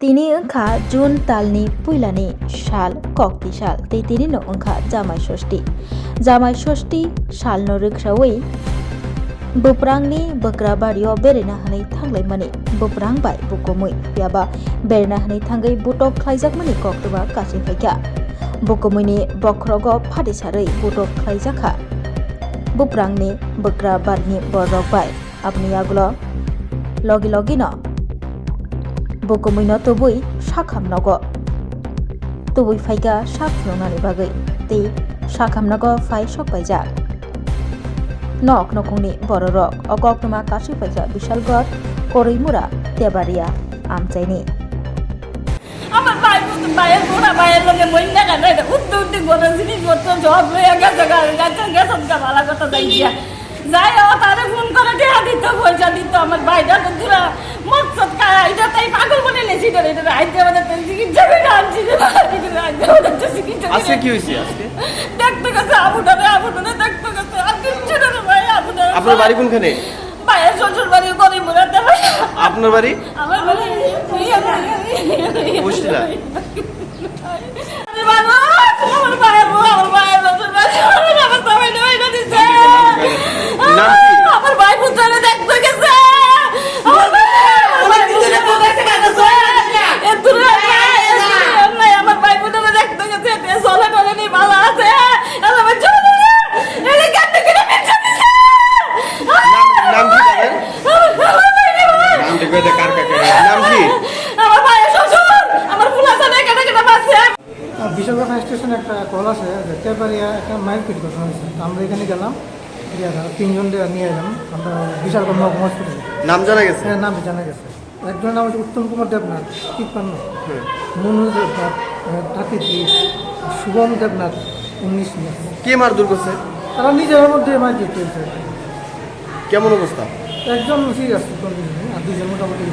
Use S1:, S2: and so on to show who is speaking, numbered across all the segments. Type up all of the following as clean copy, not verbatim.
S1: Tini engkha Jun talni puilani sal kokti sal tei tini no engkha Jamai Sosti. Jamai Sosti sal no riksawai Bwkrangni Bwkra Bario berena hanai thanglaimani Bwkrang bai bukomui piaba berena hanai thangai butok khlaijakmani koktuba kasifaikia bukomuini Bokhorogo Phatisarei butok khlaijakha Bwkrangni Bwkra Barni borok bai apni agulo logi no bukomuino tubui sakhamnago tubui faiga sakflonani bagai tei sakhamnago fai sokpaijak nok nokongni bororok okoknuma kasifaiga bisalgor koreimura tebaria amchaini
S2: আমার ভাই বুঝতে ভাইয়ের গোড়া ভাইয়ের লোকে মহিলা কেন এটা উত্তর বলে জিনিসপত্র সব লইয়া গেছে গেছেন কা ভালো কথা যাইয়া যাই ও তারে ফোন করে দেয়া দিত পয়সা দিত আমার ভাইটা তো পুরা মকসদ খায় এটা তাই পাগল বলে লেছি ধরে এটা আইতে আমাদের তো চিকিৎসা করে আনছি রে চিকিৎসা
S3: আজকে কি হয়েছে আজকে
S2: দেখতে গেছে আবুটারে দেখতে গেছে আর কিছু না ভাই আবুটারে
S3: আপনার বাড়ি কোনখানে
S2: ভাইয়ের শ্বশুর বাড়ি করে মোড়াতে ভাই
S3: আপনার বাড়ি
S2: আমার বাড়ি
S3: বুঝলা
S2: আমার ভাই পুত্রে দেখতে গেছে আমার ভাই পুত্রে দেখতে গেছে চলে টলে নি ভালো আছে
S4: বিশ্বকর্মা স্টেশনে একটা কল আছে দেখতে পারি একটা মারপিট ঘটনা হয়েছে আমরা এখানে গেলাম তিনজন নিয়ে এলাম আমরা বিশালকর্মা হসপিটালে
S3: নাম জানা গেছে
S4: হ্যাঁ নাম জানা গেছে একজনের নাম হচ্ছে উত্তম কুমার দেবনাথ 53 মনু দেবনাথ 33 শুভম দেবনাথ 19
S3: কে মারধর করছে
S4: তারা নিজের মধ্যে মারপিট চলছে
S3: কেমন অবস্থা
S4: একজন সিরিয়াস আর দুজন মোটামুটি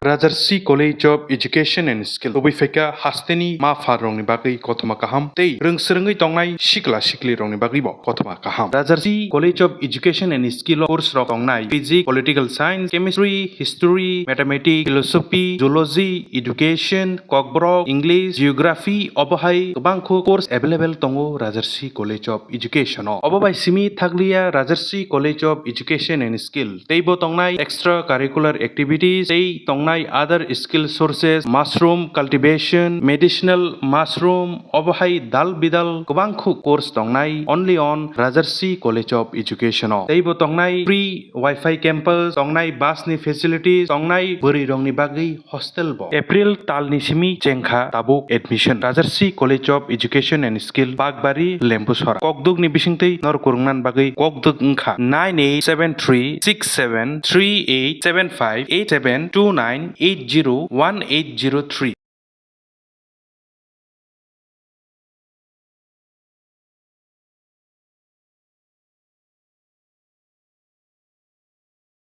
S5: Rajarsi College of Education and Skill Bwkra hasteni ma farongni bagui kothoma kaham tei rungsrungai tongnai sikla sikli rongni bagui bo kothoma kaham Rajarsi College of Education and Skill course rok tongnai physics political science chemistry history mathematics philosophy zoology education kokborok english geography obohai gobangkho course available tongo Rajarsi College of Education obobai simi thaglia Rajarsi College of Education and Skill tei bo tongnai extra curricular activities tei tongnai other skill sources mushroom cultivation medicinal mushroom obohai dal bidal gobangkho course tongnai only on Rajarsi College of Education teibo tongnai free wifi campus tongnai bus ni facilities tongnai bari rongni bagui hostel bo April talni simi chengkha tabuk admission Rajarsi College of Education and Skill Bari Lembusora kokduk ni bisingtei nor kurungnan bagui kokduk ungkha 98736738758729801803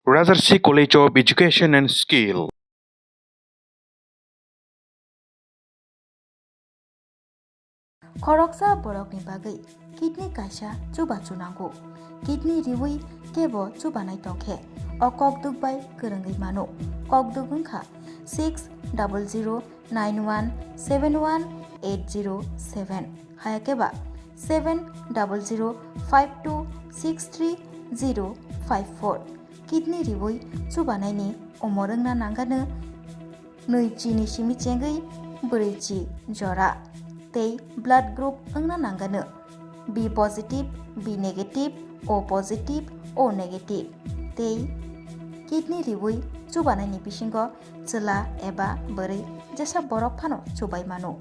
S5: Rajarsi College of Education and Skill
S1: Khoroksa borokni bagai kidney kaisa chuba chunango kidney riwi kebo chubanai tongkhe o kokduk bai korangai mano kokduk ungkha 600091718007 hayakeba 7005263054 kidney riwi chubanai ni omorungna nangano noichi ni simi chengai breichi jora tei blood group ongna nangano B positive B negative O positive O negative tei kidney riwi chubanai ni bisingo chela eba bwrwi jesa borok phano chubai mano